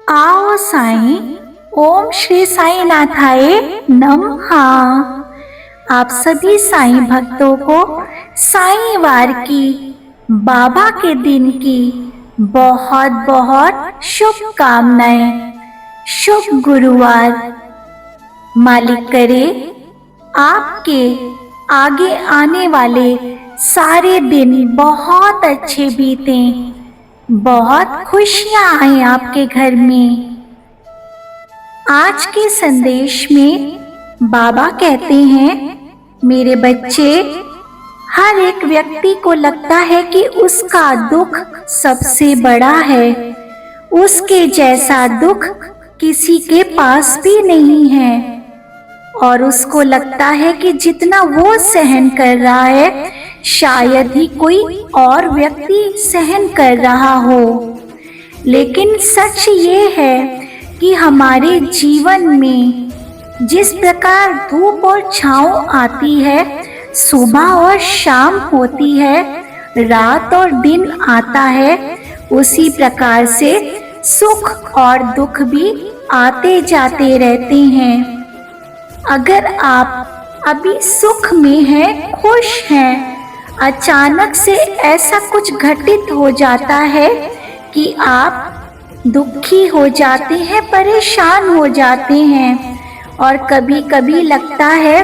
आओ साईं, ओम श्री साईं नाथाय नमः। आप सभी साईं भक्तों को साईं वार की, बाबा के दिन की बहुत बहुत शुभकामनाएं। शुभ गुरुवार। मालिक करे आपके आगे आने वाले सारे दिन बहुत अच्छे बीतें, बहुत खुशियां आए आपके घर में। आज के संदेश में बाबा कहते हैं, मेरे बच्चे, हर एक व्यक्ति को लगता है कि उसका दुख सबसे बड़ा है, उसके जैसा दुख किसी के पास भी नहीं है, और उसको लगता है कि जितना वो सहन कर रहा है शायद ही कोई और व्यक्ति सहन कर रहा हो। लेकिन सच ये है कि हमारे जीवन में जिस प्रकार धूप और छांव आती है, सुबह और शाम होती है, रात और दिन आता है, उसी प्रकार से सुख और दुख भी आते जाते रहते हैं। अगर आप अभी सुख में हैं, खुश हैं, अचानक से ऐसा कुछ घटित हो जाता है कि आप दुखी हो जाते हैं, परेशान हो जाते हैं, और कभी कभी लगता है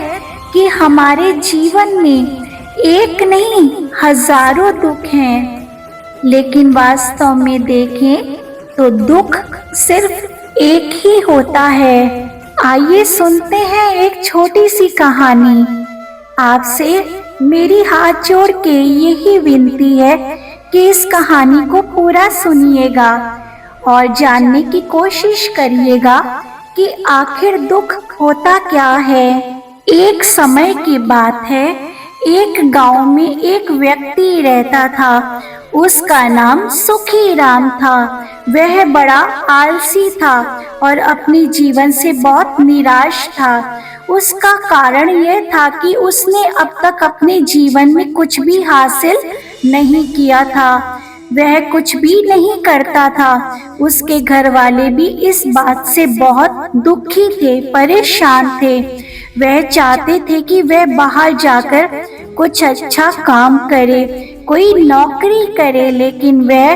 कि हमारे जीवन में एक नहीं हजारों दुख हैं। लेकिन वास्तव में देखें तो दुख सिर्फ एक ही होता है। आइए सुनते हैं एक छोटी सी कहानी। आपसे मेरी हाथ जोड़ के यही विनती है कि इस कहानी को पूरा सुनिएगा और जानने की कोशिश करिएगा कि आखिर दुख होता क्या है। एक समय की बात है, एक गांव में एक व्यक्ति रहता था। उसका नाम सुखी राम था। वह बड़ा आलसी था और अपने जीवन से बहुत निराश था। उसका कारण यह था कि उसने अब तक अपने जीवन में कुछ भी हासिल नहीं किया था। वह कुछ भी नहीं करता था। उसके घर वाले भी इस बात से बहुत दुखी थे, परेशान थे। वह चाहते थे कि वह बाहर जाकर कुछ अच्छा काम करे, कोई नौकरी करे, लेकिन वह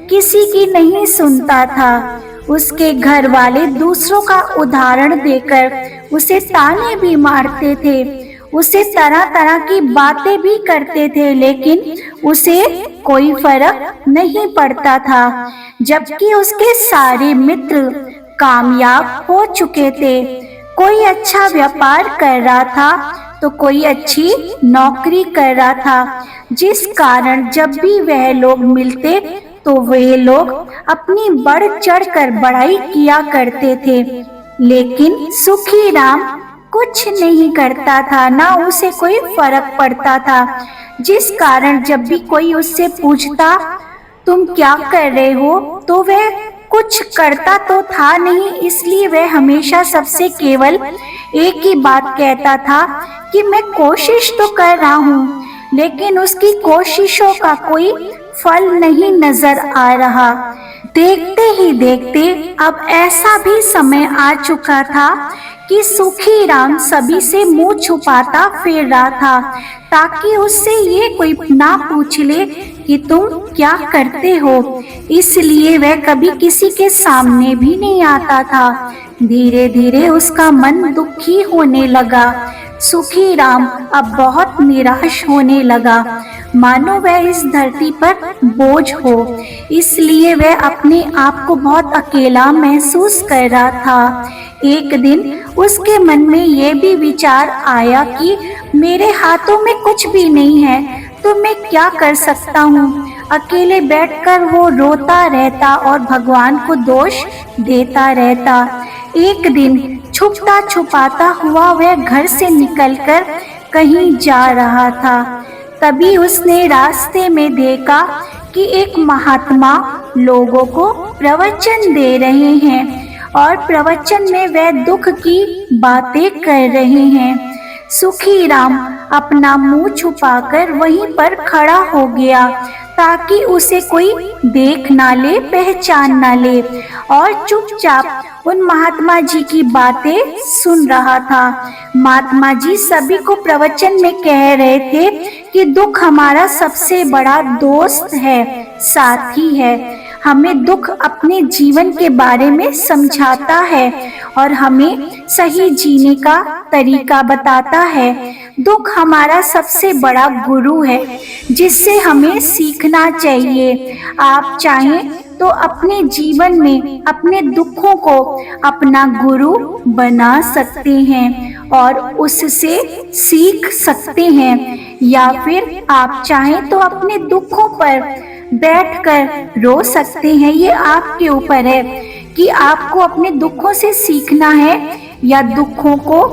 किसी की नहीं सुनता था। उसके घर वाले दूसरों का उदाहरण देकर उसे ताने भी मारते थे, उसे तरह तरह की बातें भी करते थे, लेकिन उसे कोई फर्क नहीं पड़ता था। जबकि उसके सारे मित्र कामयाब हो चुके थे। कोई अच्छा व्यापार कर रहा था तो कोई अच्छी नौकरी कर रहा था, जिस कारण जब भी वह लोग मिलते तो वे लोग अपनी बढ़ चढ़ कर बड़ाई किया करते थे। लेकिन सुखी राम कुछ नहीं करता था, ना उसे कोई फर्क पड़ता था, जिस कारण जब भी कोई उससे पूछता तुम क्या कर रहे हो, तो वह कुछ करता तो था नहीं। इसलिए वह हमेशा सबसे केवल एक ही बात कहता था कि मैं कोशिश तो कर रहा हूँ, लेकिन उसकी कोशिशों का कोई फल नहीं नजर आ रहा। देखते ही देखते अब ऐसा भी समय आ चुका था कि सुखी राम सभी से मुंह छुपाता फिर रहा था, ताकि उससे ये कोई ना पूछ ले कि तुम क्या करते हो। इसलिए वह कभी किसी के सामने भी नहीं आता था। धीरे धीरे उसका मन दुखी होने लगा। सुखी राम अब बहुत निराश होने लगा, मानो वह इस धरती पर बोझ हो। इसलिए वह अपने आप को बहुत अकेला महसूस कर रहा था। एक दिन उसके मन में यह भी विचार आया कि मेरे हाथों में कुछ भी नहीं है, तो मैं क्या कर सकता हूँ। अकेले बैठकर वो रोता रहता और भगवान को दोष देता रहता। एक दिन छुपता छुपाता हुआ वह घर से निकलकर कहीं जा रहा था। तभी उसने रास्ते में देखा कि एक महात्मा लोगों को प्रवचन दे रहे हैं, और प्रवचन में वह दुख की बातें कर रहे हैं। सुखी राम अपना मुंह छुपाकर वहीं पर खड़ा हो गया। ताकि उसे कोई देख ना ले, पहचान ना ले, और चुपचाप उन महात्मा जी की बातें सुन रहा था। महात्मा जी सभी को प्रवचन में कह रहे थे कि दुख हमारा सबसे बड़ा दोस्त है, साथी है। हमें दुख अपने जीवन के बारे में समझाता है और हमें सही जीने का तरीका बताता है। दुख हमारा सबसे बड़ा गुरु है जिससे हमें सीखना चाहिए। आप चाहें तो अपने जीवन में अपने दुखों को अपना गुरु बना सकते हैं और उससे सीख सकते हैं, या फिर आप चाहें तो अपने दुखों पर बैठकर रो सकते हैं। ये आपके ऊपर है कि आपको अपने दुखों से सीखना है या दुखों को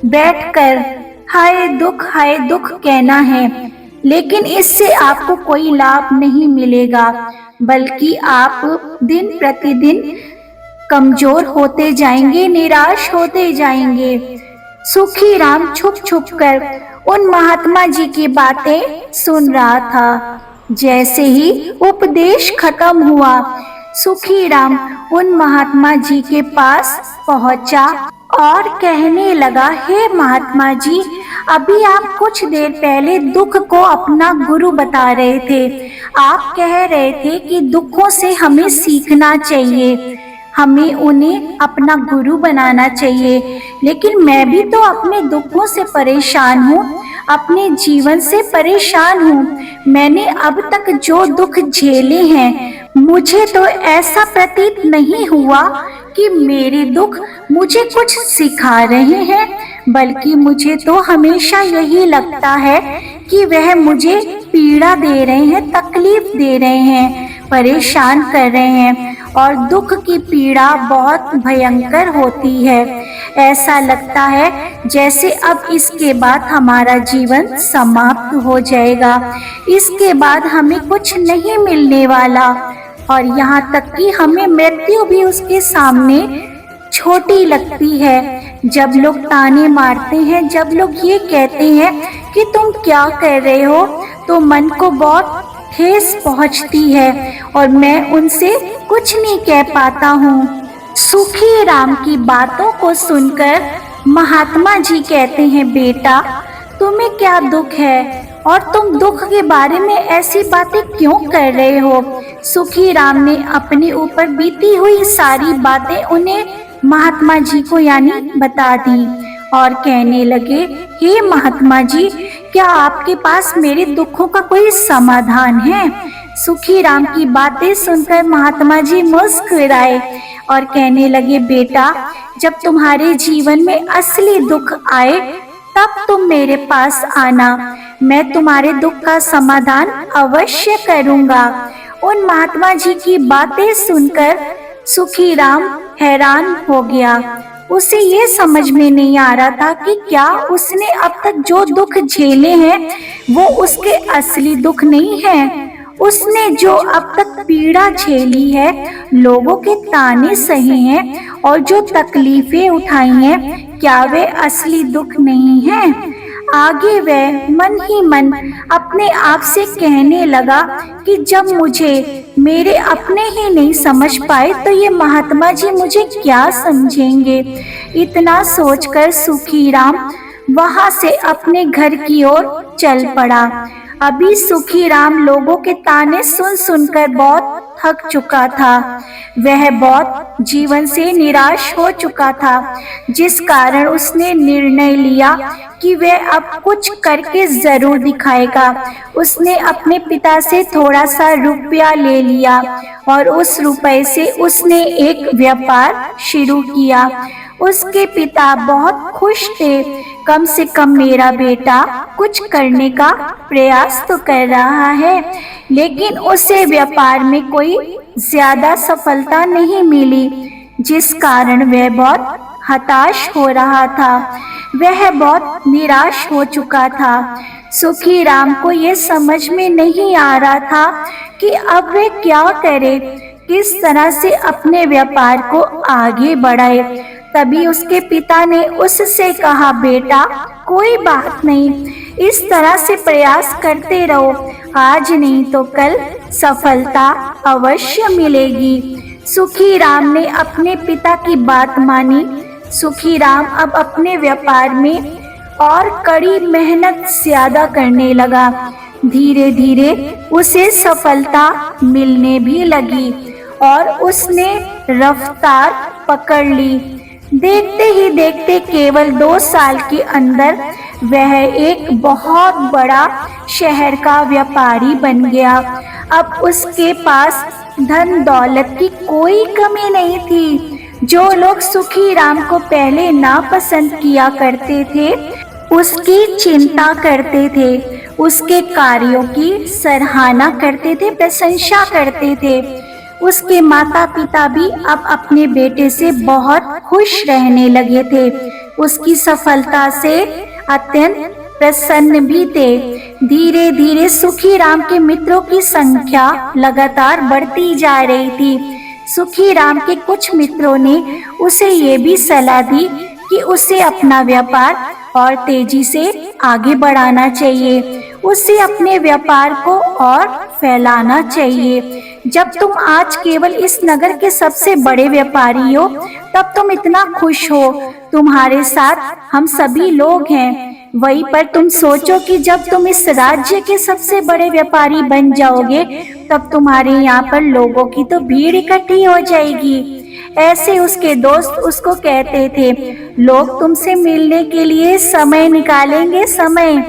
बैठकर हाय दुख कहना है। लेकिन इससे आपको कोई लाभ नहीं मिलेगा, बल्कि आप दिन प्रतिदिन कमजोर होते जाएंगे, निराश होते जाएंगे। सुखी राम छुप छुप कर उन महात्मा जी की बातें सुन रहा था। जैसे ही उपदेश खत्म हुआ, सुखी राम उन महात्मा जी के पास पहुंचा और कहने लगा, हे महात्मा जी, अभी आप कुछ देर पहले दुख को अपना गुरु बता रहे थे। आप कह रहे थे कि दुखों से हमें सीखना चाहिए, हमें उन्हें अपना गुरु बनाना चाहिए। लेकिन मैं भी तो अपने दुखों से परेशान हूँ, अपने जीवन से परेशान हूँ। मैंने अब तक जो दुख झेले हैं, मुझे तो ऐसा प्रतीत नहीं हुआ कि मेरे दुख मुझे कुछ सिखा रहे हैं, बल्कि मुझे तो हमेशा यही लगता है कि वह मुझे पीड़ा दे रहे हैं, तकलीफ दे रहे हैं, परेशान कर रहे हैं। और दुख की पीड़ा बहुत भयंकर होती है। ऐसा लगता है जैसे अब इसके बाद हमारा जीवन समाप्त हो जाएगा, इसके बाद हमें कुछ नहीं मिलने वाला, और यहाँ तक कि हमें मृत्यु भी उसके सामने छोटी लगती है। जब लोग ताने मारते हैं, जब लोग ये कहते हैं कि तुम क्या कर रहे हो, तो मन को बहुत ठेस पहुंचती है और मैं उनसे कुछ नहीं कह पाता हूँ। सुखी राम की बातों को सुनकर महात्मा जी कहते हैं, बेटा तुम्हें क्या दुख है और तुम दुख के बारे में ऐसी बातें क्यों कर रहे हो। सुखी राम ने अपने ऊपर बीती हुई सारी बातें उन्हें महात्मा जी को यानी बता दी और कहने लगे, हे महात्मा जी, क्या आपके पास मेरे दुखों का कोई समाधान है। सुखी राम की बातें सुनकर महात्मा जी मुस्कुराए और कहने लगे, बेटा जब तुम्हारे जीवन में असली दुख आए तब तुम मेरे पास आना, मैं तुम्हारे दुख का समाधान अवश्य करूंगा। उन महात्मा जी की बातें सुनकर सुखी राम हैरान हो गया। उसे ये समझ में नहीं आ रहा था कि क्या उसने अब तक जो दुख झेले हैं वो उसके असली दुख नहीं है। उसने जो अब तक पीड़ा झेली है, लोगों के ताने सहे हैं और जो तकलीफें उठाई हैं, क्या वे असली दुख नहीं हैं। आगे वह मन ही मन अपने आप से कहने लगा कि जब मुझे मेरे अपने ही नहीं समझ पाए तो ये महात्मा जी मुझे क्या समझेंगे। इतना सोचकर सुखी राम वहां से अपने घर की ओर चल पड़ा। अभी सुखी राम लोगों के ताने सुन सुनकर बहुत थक चुका था। वह बहुत जीवन से निराश हो चुका था, जिस कारण उसने निर्णय लिया कि वह अब कुछ करके जरूर दिखाएगा। उसने अपने पिता से थोड़ा सा रुपया ले लिया और उस रुपए से उसने एक व्यापार शुरू किया। उसके पिता बहुत खुश थे, कम से कम मेरा बेटा कुछ करने का प्रयास तो कर रहा है। लेकिन उसे व्यापार में कोई ज्यादा सफलता नहीं मिली, जिस कारण वह बहुत हताश हो रहा था। वह बहुत निराश हो चुका था। सुखी राम को यह समझ में नहीं आ रहा था कि अब वह क्या करे, किस तरह से अपने व्यापार को आगे बढ़ाए। तभी उसके पिता ने उससे कहा, बेटा कोई बात नहीं, इस तरह से प्रयास करते रहो, आज नहीं तो कल सफलता अवश्य मिलेगी। सुखी राम ने अपने पिता की बात मानी। सुखी राम अब अपने व्यापार में और कड़ी मेहनत ज्यादा करने लगा। धीरे धीरे उसे सफलता मिलने भी लगी और उसने रफ्तार पकड़ ली। देखते ही देखते केवल 2 साल के अंदर वह एक बहुत बड़ा शहर का व्यापारी बन गया। अब उसके पास धन दौलत की कोई कमी नहीं थी। जो लोग सुखी राम को पहले नापसंद किया करते थे, उसकी चिंता करते थे, उसके कार्यों की सराहना करते थे, प्रशंसा करते थे। उसके माता पिता भी अब अपने बेटे से बहुत खुश रहने लगे थे। उसकी सफलता से अत्यंत प्रसन्न भी थे। धीरे धीरे सुखी राम के मित्रों की संख्या लगातार बढ़ती जा रही थी। सुखी राम के कुछ मित्रों ने उसे ये भी सलाह दी कि उसे अपना व्यापार और तेजी से आगे बढ़ाना चाहिए, उसे अपने व्यापार को और फैलाना चाहिए। जब तुम आज केवल इस नगर के सबसे बड़े व्यापारी हो, तब तुम इतना खुश हो, तुम्हारे साथ हम सभी लोग हैं। वहीं पर तुम सोचो कि जब तुम इस राज्य के सबसे बड़े व्यापारी बन जाओगे, तब तुम्हारे यहाँ पर लोगों की तो भीड़ इकट्ठी हो जाएगी। ऐसे उसके दोस्त उसको कहते थे, लोग तुमसे मिलने के लिए समय निकालेंगे, समय,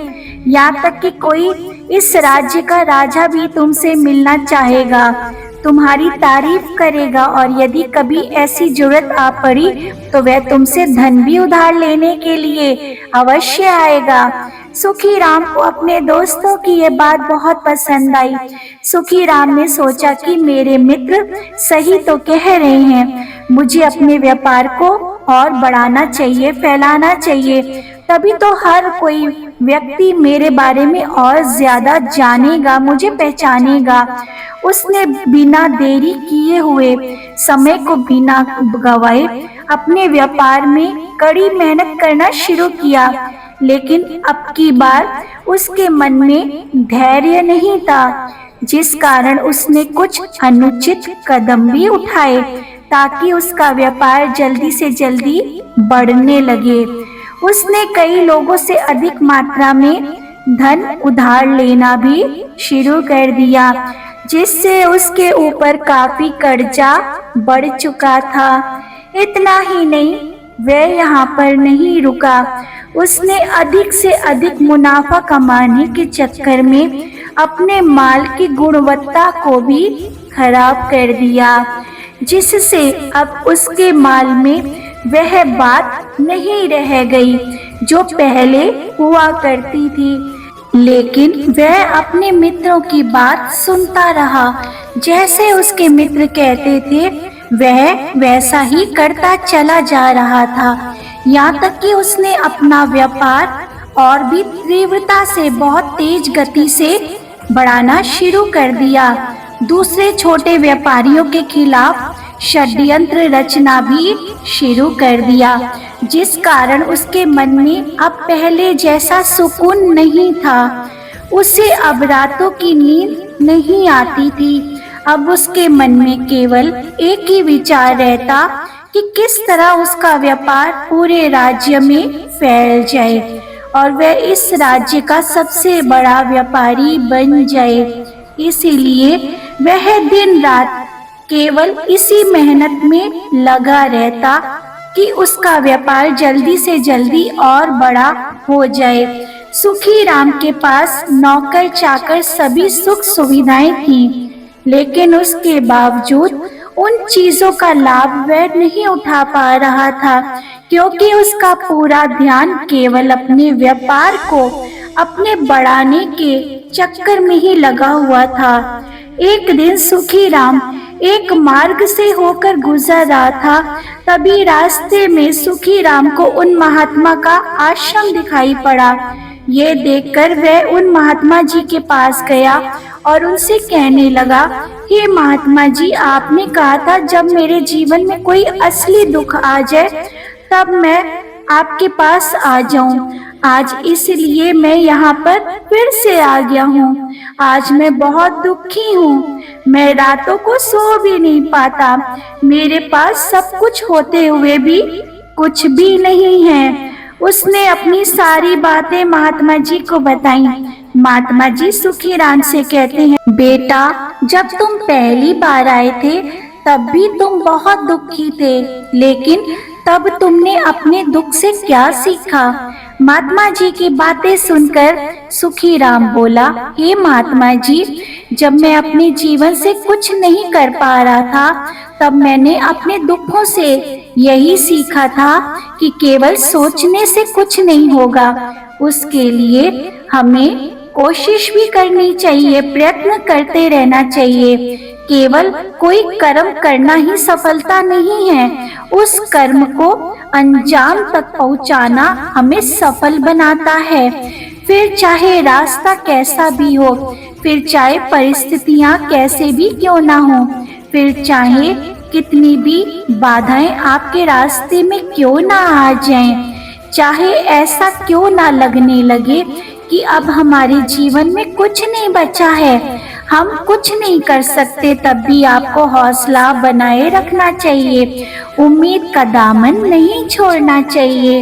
यहाँ तक कि कोई इस राज्य का राजा भी तुमसे मिलना चाहेगा, तुम्हारी तारीफ करेगा और यदि कभी ऐसी जरूरत आ पड़ी तो वह तुमसे धन भी उधार लेने के लिए अवश्य आएगा। सुखी राम को अपने दोस्तों की यह बात बहुत पसंद आई। सुखी राम ने सोचा कि मेरे मित्र सही तो कह रहे हैं, मुझे अपने व्यापार को और बढ़ाना चाहिए, फैलाना चाहिए, तभी तो हर कोई व्यक्ति मेरे बारे में और ज्यादा जानेगा, मुझे पहचानेगा। उसने बिना देरी किए हुए, समय को बिना गवाए अपने व्यापार में कड़ी मेहनत करना शुरू किया। लेकिन अब की बार उसके मन में धैर्य नहीं था, जिस कारण उसने कुछ अनुचित कदम भी उठाए ताकि उसका व्यापार जल्दी से जल्दी बढ़ने लगे। उसने कई लोगों से अधिक मात्रा में धन उधार लेना भी शुरू कर दिया, जिससे उसके ऊपर काफी कर्जा बढ़ चुका था। इतना ही नहीं, वह यहाँ पर नहीं रुका, उसने अधिक से अधिक मुनाफा कमाने के चक्कर में अपने माल की गुणवत्ता को भी खराब कर दिया, जिससे अब उसके माल में वह बात नहीं रह गई जो पहले हुआ करती थी। लेकिन वह अपने मित्रों की बात सुनता रहा। जैसे उसके मित्र कहते थे, वह वैसा ही करता चला जा रहा था, यहाँ तक कि उसने अपना व्यापार और भी तीव्रता से, बहुत तेज गति से बढ़ाना शुरू कर दिया। दूसरे छोटे व्यापारियों के खिलाफ षड्यंत्र रचना भी शुरू कर दिया, जिस कारण उसके मन में अब पहले जैसा सुकून नहीं था। उसे अब रातों की नींद नहीं आती थी। अब उसके मन में केवल एक ही विचार रहता कि किस तरह उसका व्यापार पूरे राज्य में फैल जाए और वह इस राज्य का सबसे बड़ा व्यापारी बन जाए। इसीलिए वह दिन रात केवल इसी मेहनत में लगा रहता कि उसका व्यापार जल्दी से जल्दी और बड़ा हो जाए। सुखी राम के पास नौकर चाकर सभी सुख सुविधाएं थीं, लेकिन उसके बावजूद उन चीजों का लाभ वह नहीं उठा पा रहा था, क्योंकि उसका पूरा ध्यान केवल अपने व्यापार को अपने बढ़ाने के चक्कर में ही लगा हुआ था। एक दिन सुखी राम एक मार्ग से होकर गुजर रहा था, तभी रास्ते में सुखी राम को उन महात्मा का आश्रम दिखाई पड़ा। ये देखकर वह उन महात्मा जी के पास गया और उनसे कहने लगा, हे महात्मा जी, आपने कहा था जब मेरे जीवन में कोई असली दुख आ जाए तब मैं आपके पास आ जाऊं। आज इसलिए मैं यहाँ पर फिर से आ गया हूँ। आज मैं बहुत दुखी हूँ। मैं रातों को सो भी नहीं पाता। मेरे पास सब कुछ होते हुए भी कुछ भी नहीं है। उसने अपनी सारी बातें महात्मा जी को बताई। महात्मा जी सुखीराम से कहते हैं, बेटा, जब तुम पहली बार आए थे तब भी तुम बहुत दुखी थे, लेकिन तब तुमने अपने दुख से क्या सीखा? महात्मा जी की बातें सुनकर सुखीराम बोला, हे महात्मा जी, जब मैं अपने जीवन से कुछ नहीं कर पा रहा था तब मैंने अपने दुखों से यही सीखा था कि केवल सोचने से कुछ नहीं होगा। उसके लिए हमें कोशिश भी करनी चाहिए, प्रयत्न करते रहना चाहिए। केवल कोई कर्म करना ही सफलता नहीं है, उस कर्म को अंजाम तक पहुंचाना हमें सफल बनाता है। फिर चाहे रास्ता कैसा भी हो, फिर चाहे परिस्थितियां कैसे भी क्यों ना हो, फिर चाहे कितनी भी बाधाएं आपके रास्ते में क्यों ना आ जाएं, चाहे ऐसा क्यों ना लगने लगे कि अब हमारे जीवन में कुछ नहीं बचा है, हम कुछ नहीं कर सकते, तब भी आपको हौसला बनाए रखना चाहिए। उम्मीद का दामन नहीं छोड़ना चाहिए।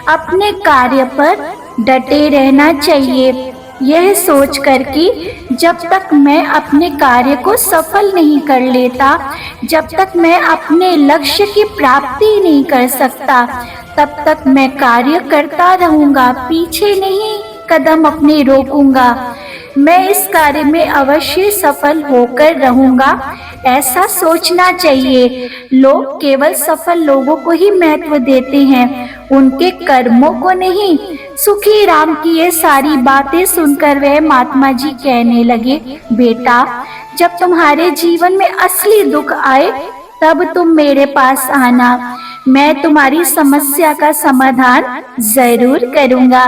अपने कार्य पर डटे रहना चाहिए, यह सोच कर कि जब तक मैं अपने कार्य को सफल नहीं कर लेता, जब तक मैं अपने लक्ष्य की प्राप्ति नहीं कर सकता, तब तक मैं कार्य करता रहूंगा, पीछे नहीं कदम अपने रोकूंगा। मैं इस कार्य में अवश्य सफल होकर रहूंगा, ऐसा सोचना चाहिए। लोग केवल सफल लोगों को ही महत्व देते हैं, उनके कर्मों को नहीं। सुखीराम की ये सारी बातें सुनकर वह महात्मा जी कहने लगे, बेटा, जब तुम्हारे जीवन में असली दुख आए तब तुम मेरे पास आना, मैं तुम्हारी समस्या का समाधान जरूर करूंगा।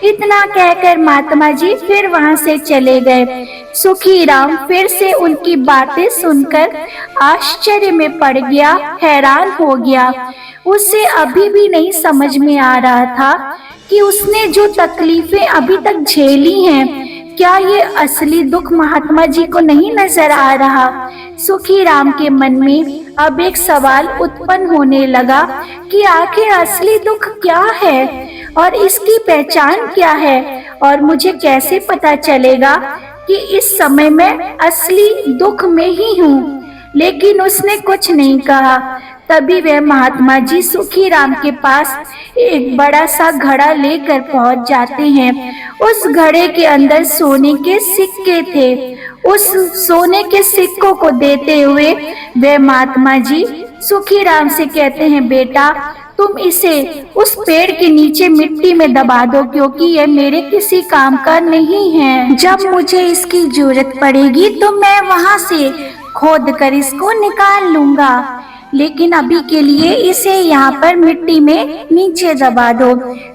इतना कहकर महात्मा जी फिर वहां से चले गए। सुखीराम फिर से उनकी बातें सुनकर आश्चर्य में पड़ गया, हैरान हो गया। उसे अभी भी नहीं समझ में आ रहा था कि उसने जो तकलीफें अभी तक झेली हैं, क्या ये असली दुख महात्मा जी को नहीं नजर आ रहा? सुखीराम के मन में अब एक सवाल उत्पन्न होने लगा कि आखिर असली दुख क्या है और इसकी पहचान क्या है, और मुझे कैसे पता चलेगा कि इस समय मैं असली दुख में ही हूँ। लेकिन उसने कुछ नहीं कहा। तभी वह महात्मा जी सुखीराम के पास एक बड़ा सा घड़ा लेकर पहुंच जाते हैं। उस घड़े के अंदर सोने के सिक्के थे। उस सोने के सिक्कों को देते हुए वह महात्मा जी सुखीराम से कहते हैं, बेटा, तुम इसे उस पेड़ के नीचे मिट्टी में दबा दो, क्योंकि यह मेरे किसी काम का नहीं है। जब मुझे इसकी जरूरत पड़ेगी तो मैं वहां से खोद कर इसको निकाल लूंगा, लेकिन अभी के लिए इसे यहाँ पर मिट्टी में नीचे दबा दो।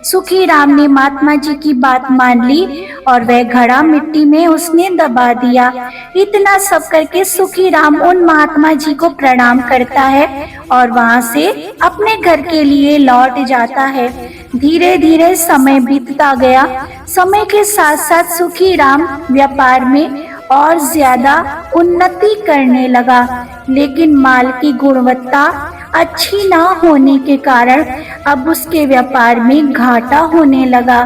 सुखीराम ने महात्मा जी की बात मान ली और वह घड़ा मिट्टी में उसने दबा दिया। इतना सब करके सुखीराम उन महात्मा जी को प्रणाम करता है और वहाँ से अपने घर के लिए लौट जाता है। धीरे धीरे समय बीतता गया। समय के साथ साथ सुखीराम व्यापार में और ज्यादा उन्नति करने लगा, लेकिन माल की गुणवत्ता अच्छी ना होने के कारण अब उसके व्यापार में घाटा होने लगा।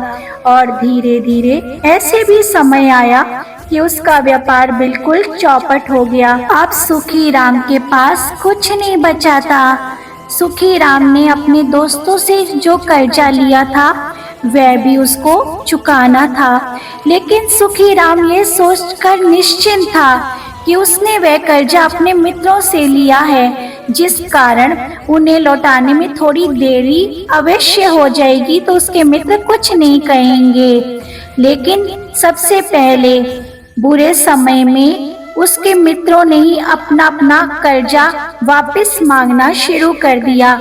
और धीरे धीरे ऐसे भी समय आया कि उसका व्यापार बिल्कुल चौपट हो गया। अब सुखीराम के पास कुछ नहीं बचा था। सुखीराम ने अपने दोस्तों से जो कर्जा लिया था वह भी उसको चुकाना था, लेकिन सुखीराम ये सोचकर निश्चिंत था कि उसने वह कर्जा अपने मित्रों से लिया है, जिस कारण उन्हें लौटाने में थोड़ी देरी अवश्य हो जाएगी, तो उसके मित्र कुछ नहीं कहेंगे। लेकिन सबसे पहले बुरे समय में उसके मित्रों ने ही अपना अपना कर्जा वापस मांगना शुरू कर दिया।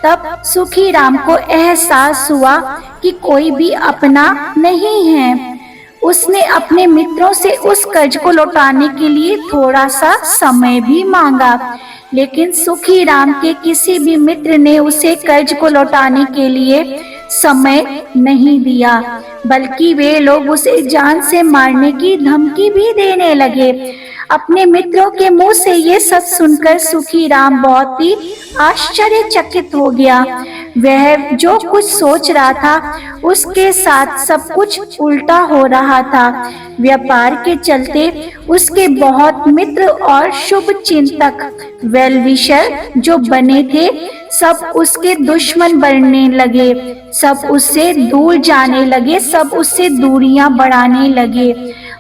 तब सुखीराम को एहसास हुआ कि कोई भी अपना नहीं है। उसने अपने मित्रों से उस कर्ज को लौटाने के लिए थोड़ा सा समय भी मांगा, लेकिन सुखीराम के किसी भी मित्र ने उसे कर्ज को लौटाने के लिए समय नहीं दिया, बल्कि वे लोग उसे जान से मारने की धमकी भी देने लगे। अपने मित्रों के मुंह से ये सब सुनकर सुखी राम बहुत ही आश्चर्यचकित हो गया। वह जो कुछ सोच रहा था उसके साथ सब कुछ उल्टा हो रहा था। व्यापार के चलते उसके बहुत मित्र और शुभ चिंतक वेल विशर जो बने थे, सब उसके दुश्मन बनने लगे, सब उससे दूर जाने लगे, सब उससे दूरियां बढ़ाने लगे।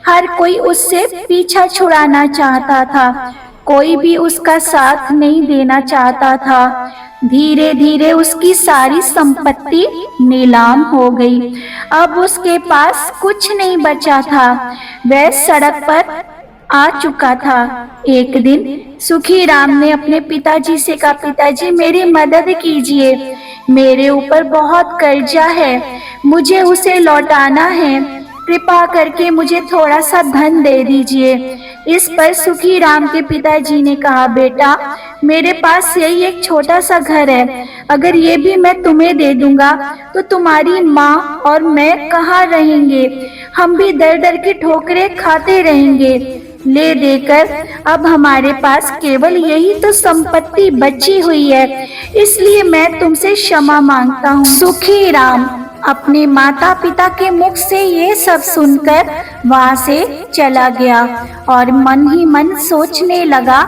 हर कोई उससे पीछा छुड़ाना चाहता था, कोई भी उसका साथ नहीं देना चाहता था। धीरे धीरे उसकी सारी संपत्ति नीलाम हो गई। अब उसके पास कुछ नहीं बचा था। वह सड़क पर आ चुका था। एक दिन सुखी राम ने अपने पिताजी से कहा, पिताजी मेरी मदद कीजिए, मेरे ऊपर बहुत कर्जा है, मुझे उसे लौटाना है, कृपा करके मुझे थोड़ा सा धन दे दीजिए। इस पर सुखी राम के पिताजी ने कहा, बेटा मेरे पास यही एक छोटा सा घर है, अगर ये भी मैं तुम्हें दे दूंगा तो तुम्हारी माँ और मैं कहाँ रहेंगे, हम भी दर दर की ठोकरें खाते रहेंगे। ले देकर अब हमारे पास केवल यही तो संपत्ति बची हुई है, इसलिए मैं तुमसे क्षमा मांगता हूँ। सुखी राम अपने माता पिता के मुख से ये सब सुनकर वहां से चला गया और मन ही मन सोचने लगा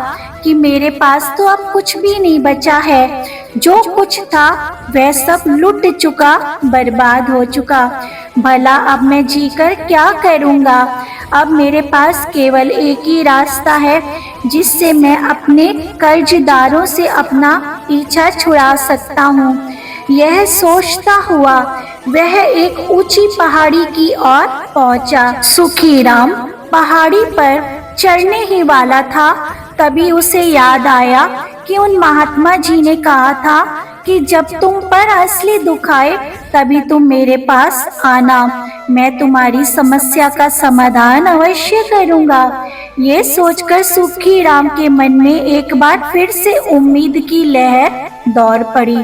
कि मेरे पास तो अब कुछ भी नहीं बचा है, जो कुछ था वह सब लुट चुका, बर्बाद हो चुका। भला अब मैं जीकर क्या करूँगा? अब मेरे पास केवल एक ही रास्ता है जिससे मैं अपने कर्जदारों से अपना पीछा छुड़ा सकता हूँ। यह सोचता हुआ वह एक ऊंची पहाड़ी की ओर पहुंचा। सुखी राम पहाड़ी पर चढ़ने ही वाला था, तभी उसे याद आया कि उन महात्मा जी ने कहा था कि जब तुम पर असली दुख आए तभी तुम मेरे पास आना, मैं तुम्हारी समस्या का समाधान अवश्य करूंगा। ये सोचकर सुखी राम के मन में एक बार फिर से उम्मीद की लहर दौड़ पड़ी।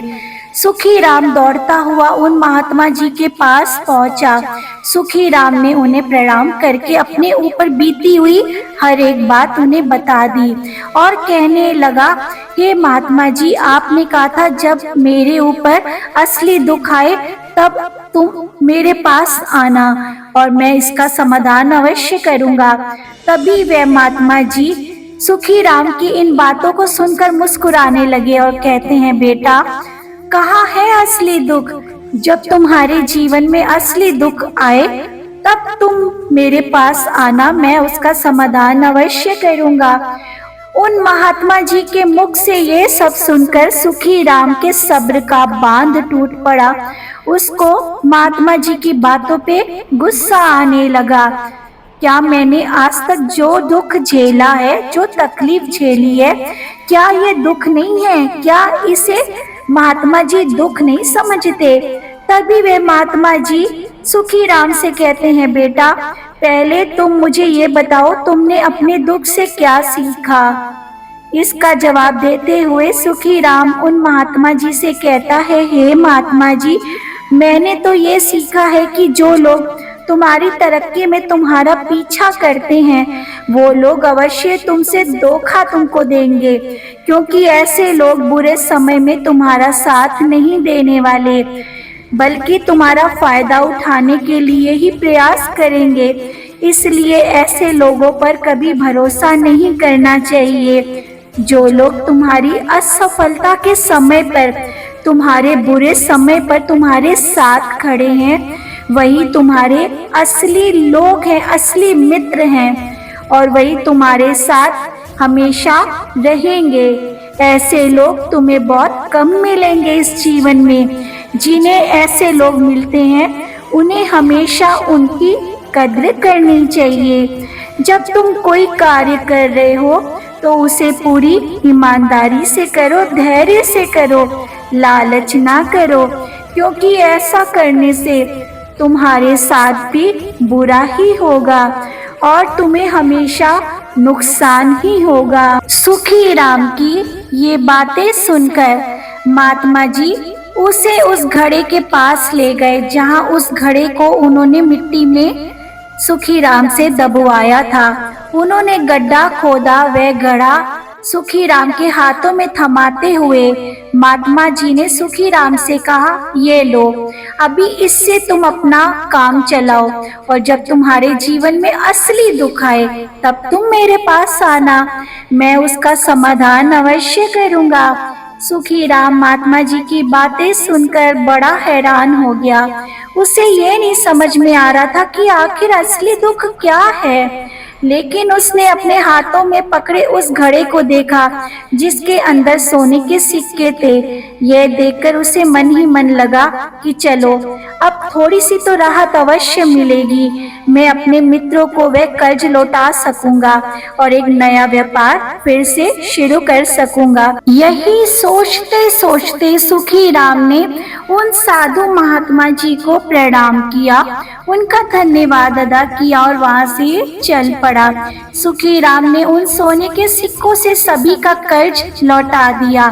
सुखी राम दौड़ता हुआ उन महात्मा जी के पास पहुंचा। सुखी राम ने उन्हें प्रणाम करके अपने ऊपर बीती हुई हर एक बात उन्हें बता दी और कहने लगा, हे महात्मा जी, आपने कहा था जब मेरे ऊपर असली दुख आए तब तुम मेरे पास आना और मैं इसका समाधान अवश्य करूंगा। तभी वह महात्मा जी सुखी राम की इन बातों को सुनकर मुस्कुराने लगे और कहते हैं, बेटा कहाँ है असली दुख? जब तुम्हारे जीवन में असली दुख आए तब तुम मेरे पास आना, मैं उसका समाधान अवश्य करूंगा। उन महात्मा जी के मुख से ये सब सुनकर सुखी राम के सब्र का बांध टूट पड़ा। उसको महात्मा जी की बातों पे गुस्सा आने लगा। क्या मैंने आज तक जो दुख झेला है, जो तकलीफ झेली है, क्या ये दुख नहीं है? क्या इसे महात्मा जी दुख नहीं समझते? तभी वे महात्मा जी सुखी राम से कहते हैं, बेटा पहले तुम मुझे ये बताओ तुमने अपने दुख से क्या सीखा? इसका जवाब देते हुए सुखी राम उन महात्मा जी से कहता है, हे महात्मा जी, मैंने तो ये सीखा है कि जो लोग तुम्हारी तरक्की में तुम्हारा पीछा करते हैं वो लोग अवश्य तुमसे धोखा तुमको देंगे, क्योंकि ऐसे लोग बुरे समय में तुम्हारा साथ नहीं देने वाले, बल्कि तुम्हारा फायदा उठाने के लिए ही प्रयास करेंगे। इसलिए ऐसे लोगों पर कभी भरोसा नहीं करना चाहिए। जो लोग तुम्हारी असफलता के समय पर, तुम्हारे बुरे समय पर तुम्हारे साथ खड़े हैं, वही तुम्हारे असली लोग हैं, असली मित्र हैं और वही तुम्हारे साथ हमेशा रहेंगे। ऐसे लोग तुम्हें बहुत कम मिलेंगे इस जीवन में। जिन्हें ऐसे लोग मिलते हैं उन्हें हमेशा उनकी कद्र करनी चाहिए। जब तुम कोई कार्य कर रहे हो तो उसे पूरी ईमानदारी से करो, धैर्य से करो, लालच ना करो, क्योंकि ऐसा करने से तुम्हारे साथ भी बुरा ही होगा और तुम्हें हमेशा नुकसान ही होगा। सुखी राम की ये बातें सुनकर महात्मा जी उसे उस घड़े के पास ले गए जहां उस घड़े को उन्होंने मिट्टी में सुखीराम से दबवाया था। उन्होंने गड्ढा खोदा, वह घड़ा सुखीराम के हाथों में थमाते हुए महात्मा जी ने सुखीराम से कहा, ये लो, अभी इससे तुम अपना काम चलाओ और जब तुम्हारे जीवन में असली दुख आए तब तुम मेरे पास आना, मैं उसका समाधान अवश्य करूंगा। सुखीराम महात्मा जी की बातें सुनकर बड़ा हैरान हो गया। उसे ये नहीं समझ में आ रहा था कि आखिर असली दुख क्या है, लेकिन उसने अपने हाथों में पकड़े उस घड़े को देखा जिसके अंदर सोने के सिक्के थे। यह देखकर उसे मन ही मन लगा कि चलो अब थोड़ी सी तो राहत अवश्य मिलेगी, मैं अपने मित्रों को वह कर्ज लौटा सकूंगा और एक नया व्यापार फिर से शुरू कर सकूंगा। यही सोचते सोचते सुखीराम ने उन साधु महात्मा जी को प्रणाम किया, उनका धन्यवाद अदा किया और वहां से चल पड़ा। सुखीराम ने उन सोने के सिक्कों से सभी का कर्ज लौटा दिया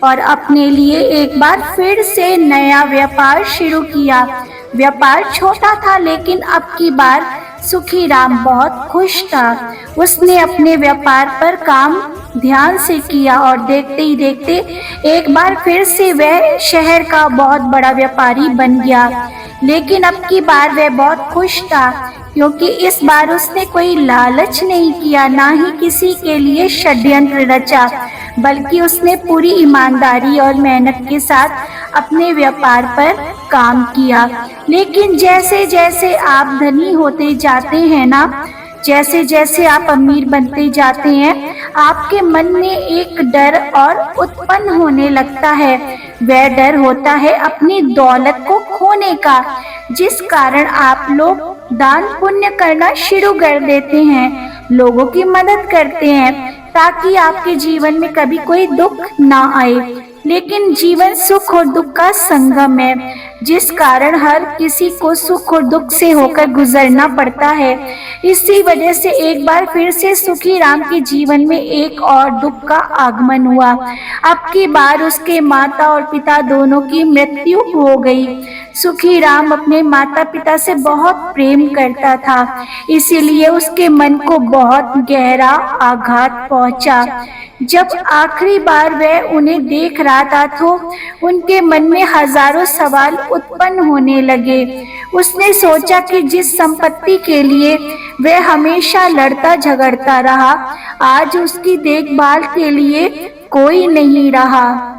और अपने लिए एक बार फिर से नया व्यापार शुरू किया। व्यापार छोटा था लेकिन अब की बार सुखीराम बहुत खुश था। उसने अपने व्यापार पर काम ध्यान से किया और देखते ही देखते एक बार फिर से वह शहर का बहुत बड़ा व्यापारी बन गया। लेकिन अब की बार वह बहुत खुश था क्योंकि इस बार उसने कोई लालच नहीं किया, ना ही किसी के लिए षड्यंत्र रचा, बल्कि उसने पूरी ईमानदारी और मेहनत के साथ अपने व्यापार पर काम किया। लेकिन जैसे जैसे आप धनी होते जाते हैं ना, जैसे जैसे आप अमीर बनते जाते हैं, आपके मन में एक डर और उत्पन्न होने लगता है। वह डर होता है अपनी दौलत को खोने का, जिस कारण आप लोग दान पुण्य करना शुरू कर देते हैं, लोगों की मदद करते हैं ताकि आपके जीवन में कभी कोई दुख ना आए। लेकिन जीवन सुख और दुख का संगम है, जिस कारण हर किसी को सुख और दुख से होकर गुजरना पड़ता है। इसी वजह से एक बार फिर से सुखीराम के जीवन में एक और दुख का आगमन हुआ। अब की बार उसके माता और पिता दोनों की मृत्यु हो गई। सुखीराम अपने माता पिता से बहुत प्रेम करता था, इसीलिए उसके मन को बहुत गहरा आघात पहुंचा। जब आखिरी बार वह उन्हें देख रहा था तो उनके मन में हजारों सवाल उत्पन्न होने लगे। उसने सोचा कि जिस संपत्ति के लिए वह हमेशा लड़ता झगड़ता रहा, आज उसकी देखभाल के लिए कोई नहीं रहा।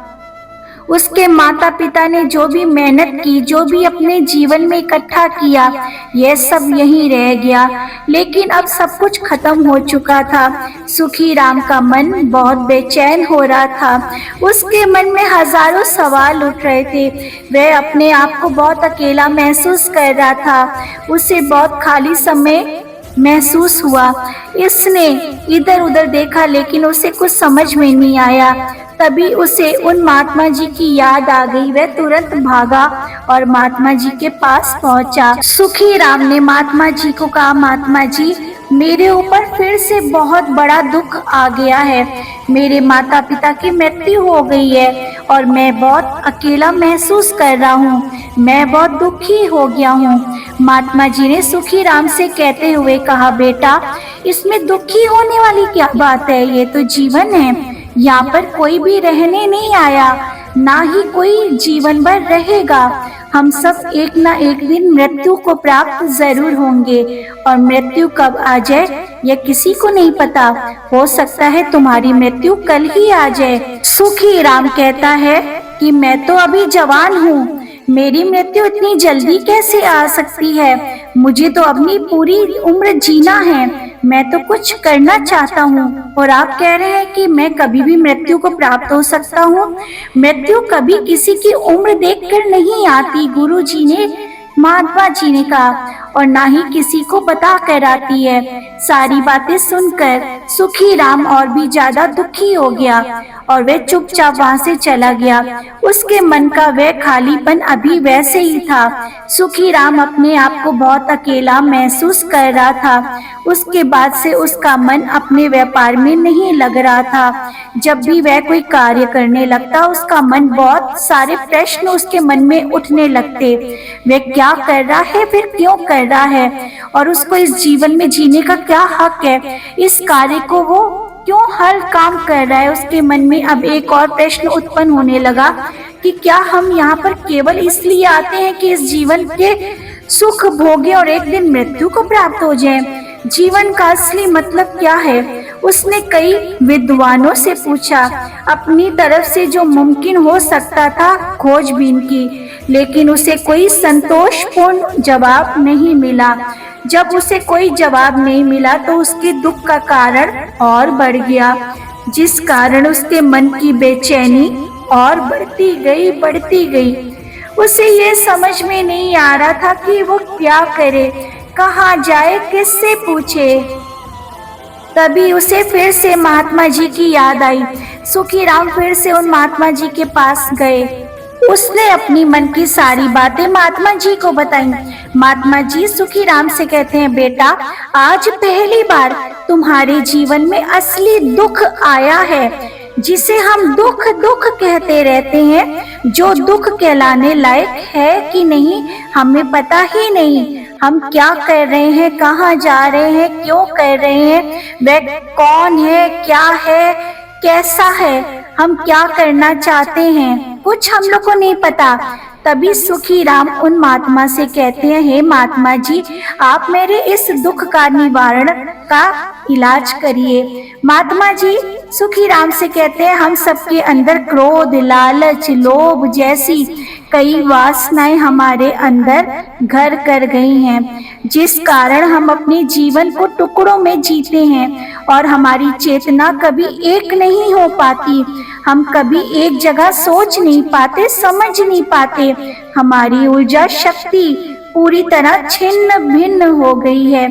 उसके माता पिता ने जो भी मेहनत की, जो भी अपने जीवन में इकट्ठा किया, यह सब यहीं रह गया। लेकिन अब सब कुछ खत्म हो चुका था। सुखीराम का मन बहुत बेचैन हो रहा था। उसके मन में हजारों सवाल उठ रहे थे। वह अपने आप को बहुत अकेला महसूस कर रहा था। उसे बहुत खाली समय महसूस हुआ। इसने इधर उधर देखा लेकिन उसे कुछ समझ में नहीं आया। तभी उसे उन महात्मा जी की याद आ गई। वह तुरंत भागा और महात्मा जी के पास पहुंचा। सुखीराम ने महात्मा जी को कहा, महात्मा जी, मेरे ऊपर फिर से बहुत बड़ा दुख आ गया है। मेरे माता पिता की मृत्यु हो गई है और मैं बहुत अकेला महसूस कर रहा हूँ। मैं बहुत दुखी हो गया हूँ। महात्मा जी ने सुखीराम से कहते हुए कहा, बेटा, इसमें दुखी होने वाली क्या बात है? ये तो जीवन है। यहाँ पर कोई भी रहने नहीं आया, ना ही कोई जीवन भर रहेगा। हम सब एक ना एक दिन मृत्यु को प्राप्त जरूर होंगे और मृत्यु कब आ जाए यह किसी को नहीं पता। हो सकता है तुम्हारी मृत्यु कल ही आ जाए। सुखीराम कहता है कि मैं तो अभी जवान हूँ, मेरी मृत्यु इतनी जल्दी कैसे आ सकती है? मुझे तो अपनी पूरी उम्र जीना है। मैं तो कुछ करना चाहता हूँ और आप कह रहे हैं कि मैं कभी भी मृत्यु को प्राप्त हो सकता हूँ। मृत्यु कभी किसी की उम्र देखकर नहीं आती, गुरु जी ने, महात्मा जी ने कहा। और ना ही किसी को बता कर आती है। सारी बातें सुनकर सुखी राम और भी ज्यादा दुखी हो गया और वह चुपचाप वहां से चला गया। उसके मन का वह खालीपन अभी वैसे ही था। सुखी राम अपने आप को बहुत अकेला महसूस कर रहा था। उसके बाद से उसका मन अपने व्यापार में नहीं लग रहा था। जब भी वह कोई कार्य करने लगता उसका मन बहुत सारे प्रश्न उसके मन में उठने लगते। वह क्या कर रहा है, फिर क्यों कर रहा है, और उसको इस जीवन में जीने का क्या हक है, इस कार्य को वो क्यों हर काम कर रहा है। उसके मन में अब एक और प्रश्न उत्पन्न होने लगा कि क्या हम यहाँ पर केवल इसलिए आते हैं कि इस जीवन के सुख भोगे और एक दिन मृत्यु को प्राप्त हो जाए। जीवन का असली मतलब क्या है? उसने कई विद्वानों से पूछा, अपनी तरफ से जो मुमकिन हो सकता था खोजबीन की, लेकिन उसे कोई संतोषपूर्ण जवाब नहीं मिला। जब उसे कोई जवाब नहीं मिला तो उसके दुख का कारण और बढ़ गया, जिस कारण उसके मन की बेचैनी और बढ़ती गई। उसे ये समझ में नहीं आ रहा था कि वो क्या करे, कहाँ जाए, किससे पूछे। तभी उसे फिर से महात्मा जी की याद आई। सुखी राम फिर से उन महात्मा जी के पास गए। उसने अपनी मन की सारी बातें महात्मा जी को बताई। महात्मा जी सुखी राम से कहते हैं, बेटा आज पहली बार तुम्हारे जीवन में असली दुख आया है, जिसे हम दुख दुख कहते रहते हैं। जो दुख कहलाने लायक है कि नहीं हमें पता ही नहीं। हम क्या कर रहे हैं, कहाँ जा रहे हैं, क्यों कर रहे हैं, वह कौन है, क्या है, कैसा है, हम क्या करना चाहते हैं, कुछ हम लोग को नहीं पता। तभी सुखी राम उन महात्मा से कहते हैं, हे महात्मा जी आप मेरे इस दुख का निवारण का इलाज करिए। महात्मा जी सुखी राम से कहते हैं, हम सबके अंदर क्रोध, लालच, लोभ जैसी कई वासनाएं हमारे अंदर घर कर गई हैं, जिस कारण हम अपने जीवन को टुकड़ों में जीते हैं और हमारी चेतना कभी एक नहीं हो पाती। हम कभी एक जगह सोच नहीं पाते, समझ नहीं पाते। हमारी ऊर्जा शक्ति पूरी तरह छिन्न भिन्न हो गई है।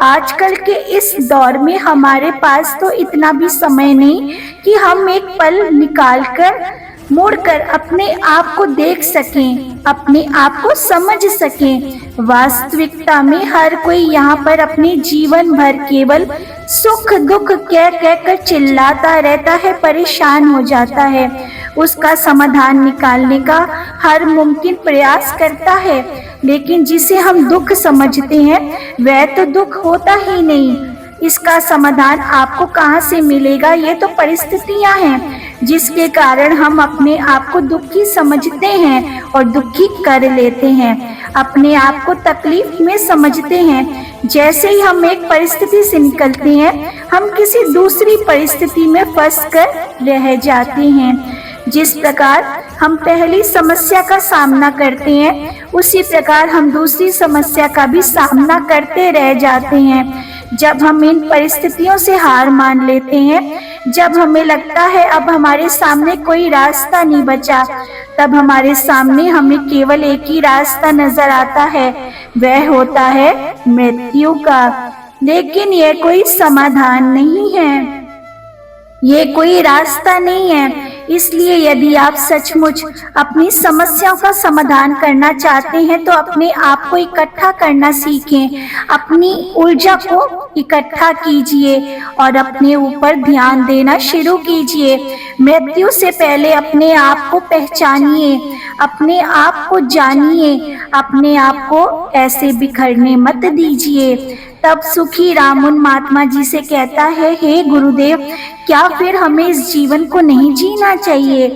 आजकल के इस दौर में हमारे पास तो इतना भी समय नहीं कि हम एक पल निकालकर मुड़कर अपने आप को देख सकें, अपने आप को समझ सकें। वास्तविकता में हर कोई यहाँ पर अपने जीवन भर केवल सुख दुख कह कर चिल्लाता रहता है, परेशान हो जाता है। उसका समाधान निकालने का हर मुमकिन प्रयास करता है, लेकिन जिसे हम दुख समझते हैं वह तो दुख होता ही नहीं। इसका समाधान आपको कहाँ से मिलेगा? ये तो परिस्थितियां हैं जिसके कारण हम अपने आप को दुखी समझते हैं और दुखी कर लेते हैं, अपने आप को तकलीफ में समझते हैं। जैसे ही हम एक परिस्थिति से निकलते हैं हम किसी दूसरी परिस्थिति में फंस कर रह जाते हैं। जिस प्रकार हम पहली समस्या का सामना करते हैं उसी प्रकार हम दूसरी समस्या का भी सामना करते रह जाते हैं। जब हम इन परिस्थितियों से हार मान लेते हैं, जब हमें लगता है अब हमारे सामने कोई रास्ता नहीं बचा, तब हमारे सामने हमें केवल एक ही रास्ता नजर आता है, वह होता है मृत्यु का। लेकिन यह कोई समाधान नहीं है, ये कोई रास्ता नहीं है। इसलिए यदि आप सचमुच अपनी समस्याओं का समाधान करना चाहते हैं तो अपने आप को इकट्ठा करना सीखें, अपनी ऊर्जा को इकट्ठा कीजिए और अपने ऊपर ध्यान देना शुरू कीजिए। मृत्यु से पहले अपने आप को पहचानिए, अपने आप को जानिए, अपने आप को ऐसे बिखरने मत दीजिए। तब सुखी राम उन महात्मा जी से कहता है, हे गुरुदेव क्या फिर हमें इस जीवन को नहीं जीना चाहिए?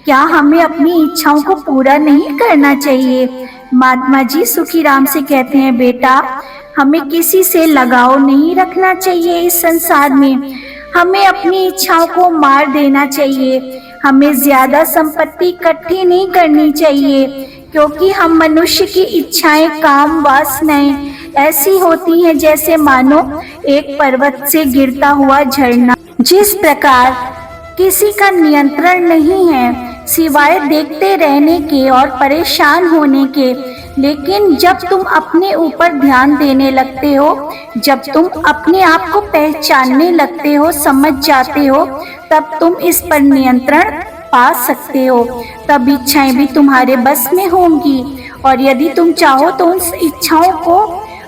क्या हमें अपनी इच्छाओं को पूरा नहीं करना चाहिए? महात्मा जी सुखी राम से कहते हैं, बेटा हमें किसी से लगाव नहीं रखना चाहिए इस संसार में, हमें अपनी इच्छाओं को मार देना चाहिए। हमें ज्यादा संपत्ति इकट्ठी नहीं करनी चाहिए, क्योंकि हम मनुष्य की इच्छाएं, काम, वासनाएं ऐसी होती हैं जैसे मानो एक पर्वत से गिरता हुआ झरना, जिस प्रकार किसी का नियंत्रण नहीं है सिवाय देखते रहने के और परेशान होने के। लेकिन जब तुम अपने ऊपर ध्यान देने लगते हो, जब तुम अपने आप को पहचानने लगते हो, समझ जाते हो, तब तुम इस पर नियंत्रण पा सकते हो। तब इच्छाएं भी तुम्हारे बस में होंगी और यदि तुम चाहो तो उन इच्छाओं को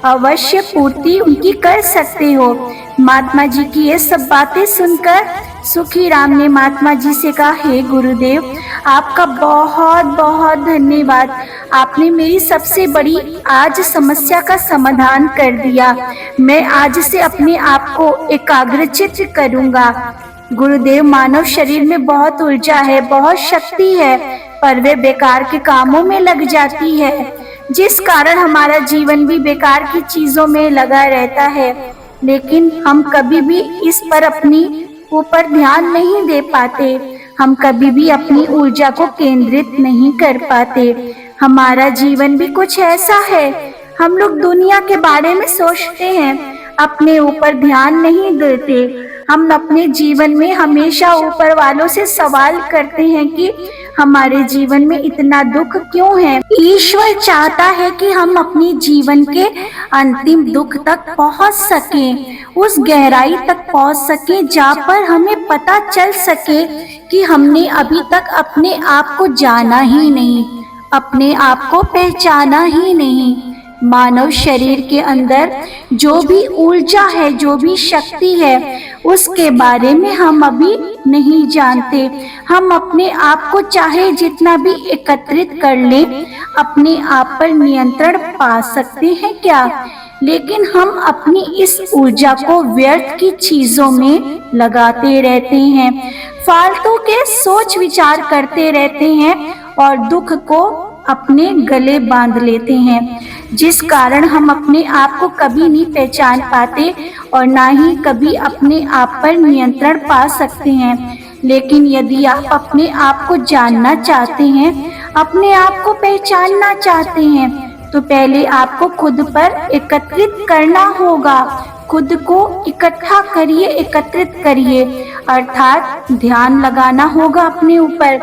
अवश्य पूर्ति उनकी कर सकते हो। महात्मा जी की ये सब बातें सुनकर सुखी राम ने महात्मा जी से कहा, हे गुरुदेव, आपका बहुत बहुत धन्यवाद। आपने मेरी सबसे बड़ी आज समस्या का समाधान कर दिया। मैं आज से अपने आप को एकाग्रचित्त करूंगा। गुरुदेव, मानव शरीर में बहुत ऊर्जा है, बहुत शक्ति है, पर वे बेकार के कामों में लग जाती है, जिस कारण हमारा जीवन भी बेकार की चीजों में लगा रहता है। लेकिन हम कभी भी इस पर अपनी ऊपर ध्यान नहीं दे पाते, हम कभी भी अपनी ऊर्जा को केंद्रित नहीं कर पाते। हमारा जीवन भी कुछ ऐसा है, हम लोग दुनिया के बारे में सोचते हैं, अपने ऊपर ध्यान नहीं देते। हम अपने जीवन में हमेशा ऊपर वालों से सवाल करते हैं कि हमारे जीवन में इतना दुख क्यों है। ईश्वर चाहता है कि हम अपने जीवन के अंतिम दुख तक पहुंच सकें, उस गहराई तक पहुंच सकें जहां पर हमें पता चल सके कि हमने अभी तक अपने आप को जाना ही नहीं, अपने आप को पहचाना ही नहीं। मानव शरीर के अंदर जो भी ऊर्जा है, जो भी शक्ति है, उसके बारे में हम अभी नहीं जानते। हम अपने आप को चाहे जितना भी एकत्रित कर लें, अपने आप पर नियंत्रण पा सकते हैं क्या? लेकिन हम अपनी इस ऊर्जा को व्यर्थ की चीजों में लगाते रहते हैं, फालतू के सोच विचार करते रहते हैं और दुख को अपने गले बांध लेते हैं, जिस कारण हम अपने आप को कभी नहीं पहचान पाते और ना ही कभी अपने आप पर नियंत्रण पा सकते हैं। लेकिन यदि आप अपने आप को जानना चाहते हैं, अपने आप को पहचानना चाहते हैं, तो पहले आपको खुद पर एकत्रित करना होगा। खुद को इकट्ठा करिए, एकत्रित करिए, अर्थात ध्यान लगाना होगा अपने ऊपर।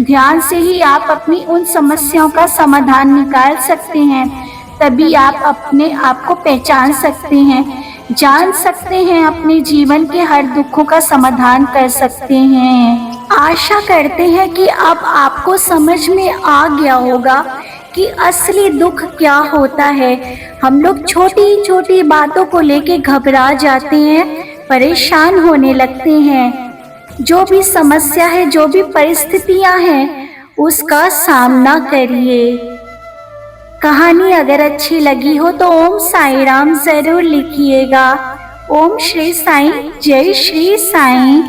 ध्यान से ही आप अपनी उन समस्याओं का समाधान निकाल सकते हैं। तभी आप अपने आप को पहचान सकते हैं, जान सकते हैं, अपने जीवन के हर दुखों का समाधान कर सकते हैं। आशा करते हैं कि अब आपको समझ में आ गया होगा कि असली दुख क्या होता है। हम लोग छोटी छोटी बातों को लेके घबरा जाते हैं, परेशान होने लगते हैं। जो भी समस्या है, जो भी परिस्थितियां हैं, उसका सामना करिए। कहानी अगर अच्छी लगी हो तो ओम साईं राम जरूर लिखिएगा। ओम श्री साईं, जय श्री साईं।